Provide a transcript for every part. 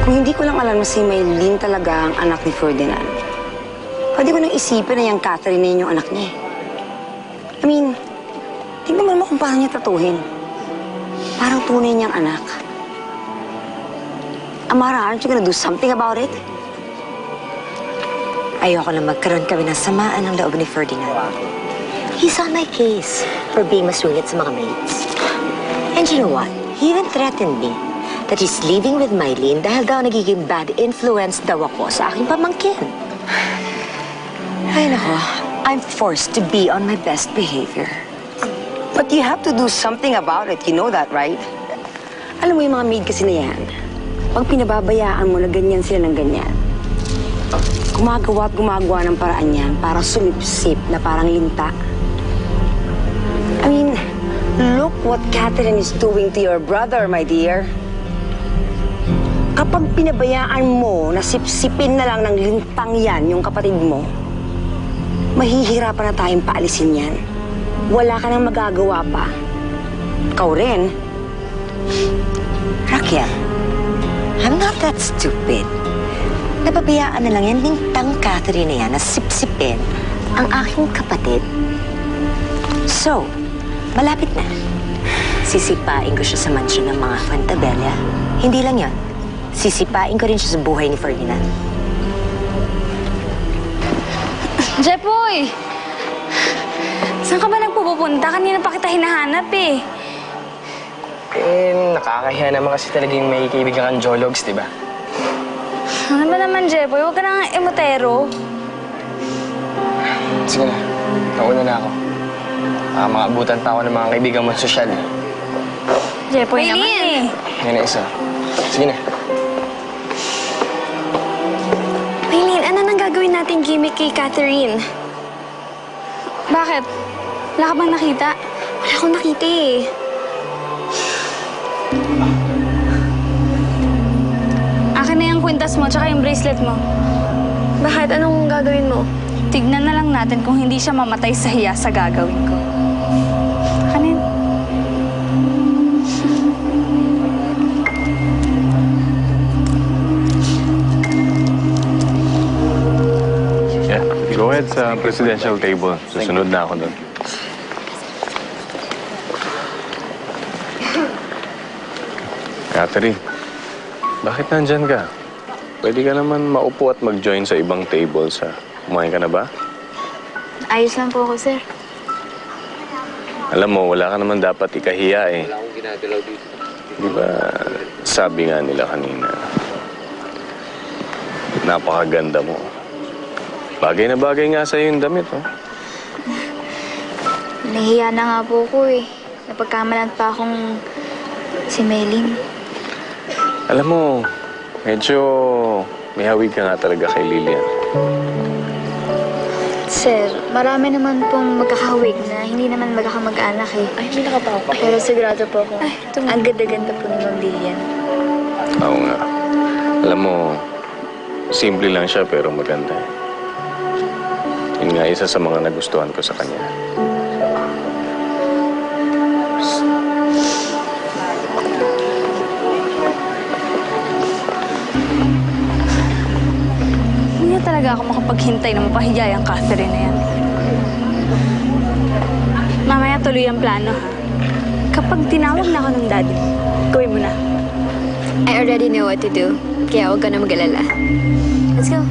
Kung hindi ko lang alam na si Maylene talaga ang anak ni Ferdinand, pwede ko nang isipin na yung Catherine na yun yung anak niya. I mean, tingnan mo kung paano niya tatuhin. Parang tunay niyang anak. Amara, aren't you gonna do something about it? Ayoko lang magkaroon kami ng samaan ng loob ni Ferdinand. He's on my case for being masungit sa mga maids. And you know what? He even threatened me that he's leaving with Maylene dahil daw nagiging bad influence daw ako sa aking pamangkin. Ay nako, I'm forced to be on my best behavior. But you have to do something about it. You know that, right? Alam mo yung mga maid kasi na yan, pag pinababayaan mo na ganyan sila ng ganyan, gumagawa at gumagawa ng paraan yan para sumipsip na parang linta. I mean, look what Catherine is doing to your brother, my dear. Kapag pinabayaan mo na sipsipin na lang ng lintang yan yung kapatid mo, mahihirapan na tayong paalisin yan. Wala ka nang magagawa pa. Ikaw rin. Raquel, I'm not that stupid. Napabayaan na lang yan lintang Catherine na yan na sipsipin ang aking kapatid. So, malapit na. Sisipain ko siya sa mansyon ng mga Fantabella. Hindi lang yon. Sisipain ko rin siya sa buhay ni Ferdinand. Jepoy! Saan ka ba nagpupunta? Kanina pa kita hinahanap eh. Nakakahiya naman kasi talagang may kaibigan kang Jologs, di ba? Ano ba naman, Jepoy? Huwag ka nang emotero. Sige na, nauna na ako. Maabutan pa ako ng mga kaibigan mo sosyal. Jepoy naman eh. Yan na isa. Sige na. Maylene, ano nang gagawin natin gimmick kay Catherine? Bakit? Wala ka bang nakita? Wala akong nakita eh. Akin na yung kwintas mo tsaka yung bracelet mo. Bakit? Anong gagawin mo? Tignan na lang natin kung hindi siya mamatay sa hiya sa gagawin ko. Akin na yun. Yeah, go ahead sa presidential table. Susunod na ako doon. Catherine, bakit nandyan ka? Pwede ka naman maupo at mag-join sa ibang table sa... Kumain ka na ba? Ayos lang po ako, sir. Alam mo, wala ka naman dapat ikahiya eh. Wala akong ginagalaw dito. Di ba, sabi nga nila kanina, napakaganda mo. Bagay na bagay nga sa'yo yung damit, oh. Nahiya na nga po ko eh. Napagkamalan pa akong si Maylene. Alam mo, medyo may hawig ka nga talaga kay Lilian. Sir, marami naman pong magkakahawig na hindi naman magkakamag-anak eh. Ay, may nakapaw pa. Pero sigurado po ako. Ang ganda-ganda po ni Ma'am Lilian. Oo nga. Alam mo, simple lang siya pero maganda. Yun nga isa sa mga nagustuhan ko sa kanya. Hindi na talaga ako makapaghintay na mapahiya ang Catherine na yan. Mamaya tuloy ang plano, ha? Kapag tinawag na ako ng daddy, gawin mo na. I already know what to do, kaya huwag ka na mag-alala. Let's go.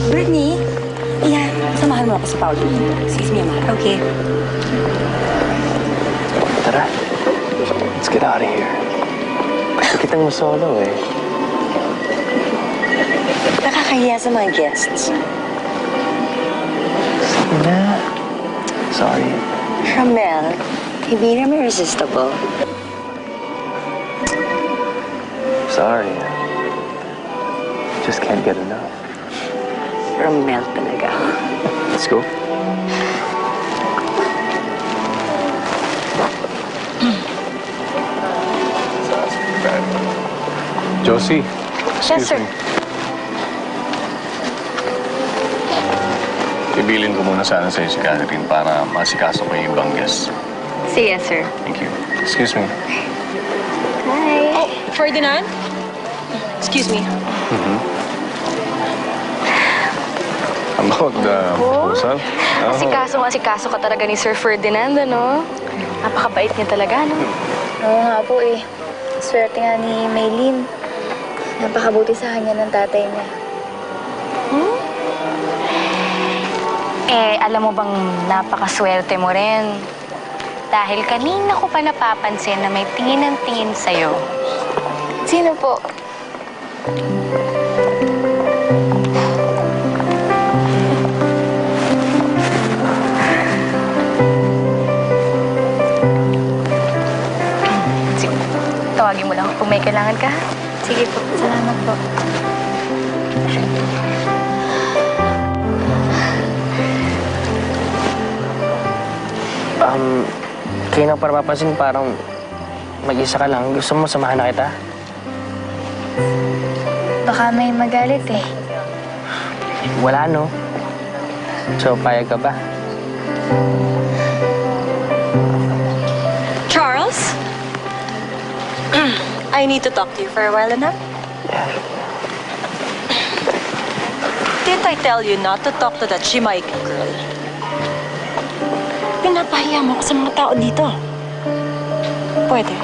Brittany, samahan mo ako sa powder. Excuse me, Amara. Okay. Tara. Let's get out of here. Gusto kitang masolo eh. Nakakahiya sa mga guests. Sige na. Sorry. Ramel, hindi naman irresistible. Sorry. Just can't get enough. Ramel talaga. Let's go. Josie. Yes, sir. Ibilin ko muna sana sa'yo si Catherine para masikaso ko yung ibang guests. Say yes, sir. Thank you. Excuse me. Hi. Oh, Ferdinand? Excuse me. About the proposal? Asikaso ka talaga ni Sir Ferdinand, ano? Napakabait niya talaga, no? Oo nga po eh. Swerte nga ni Maylene. Napakabuti sa kanya ng tatay niya. Alam mo bang napakaswerte mo rin? Dahil kanina ko pa napapansin na may tingin ng tingin sa'yo. Sino po? Sige, tawagin mo lang kung may kailangan ka. Sige po. Salamat po. Kayo na para papansin, parang mag-isa ka lang. Gusto mo, samahan na kita? Baka may magalit eh. Wala, no? So, payag ka ba? Charles? I need to talk to you for a while, anak. Didn't I tell you not to talk to that Shimaika girl? Pinapahiya mo ako sa mga tao dito. Pwede.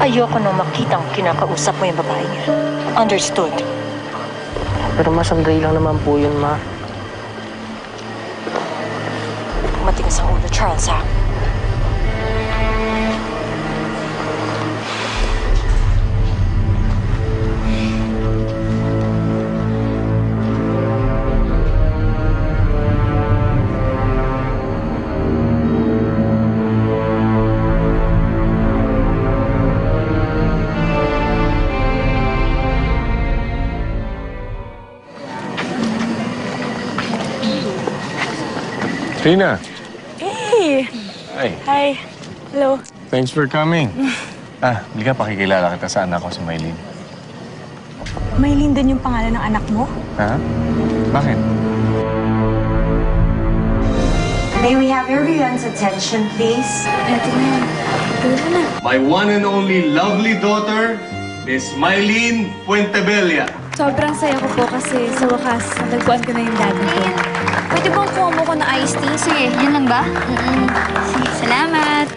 Ayoko nang makitang kinakausap mo yung babae niya. Understood? Pero masandali lang naman po yun, ma. Matigas ang ulo, Charles, ha? Trina! Hey! Hi. Hi. Hello. Thanks for coming. Halika, pakikilala kita sa anak ko, si Maylene. Maylene din yung pangalan ng anak mo? Ha? Bakit? May we have everyone's attention, please? My one and only lovely daughter, Miss Mylene Fuentebella. Sobrang saya ko po kasi sa wakas, natagpuan ko na yung daddy ko. Pwede bang kuha mo ko na iced tea? Sige, yun lang ba? Sige, salamat.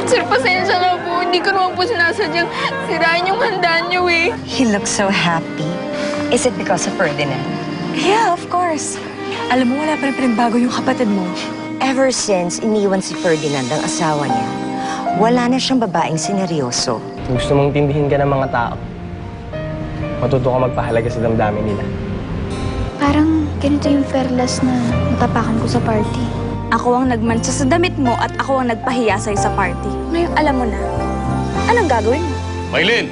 Sir, pasensya na po. Hindi ko naman po sinasadyang sirain yung handa niyo eh. He looks so happy. Is it because of Ferdinand? Yeah, of course. Alam mo, wala pa rin pinagbago yung kapatid mo. Ever since iniwan si Ferdinand ang asawa niya, wala na siyang babaeng sineryoso. Kung gusto mong tindihin ka ng mga tao, matuto ka magpahalaga sa damdamin nila. Parang ganito yung perlas na natapakan ko sa party. Ako ang nagmantsa sa damit mo at ako ang nagpahiya sa'yo sa party. Ngayon alam mo na. Anong gagawin mo? Mylene!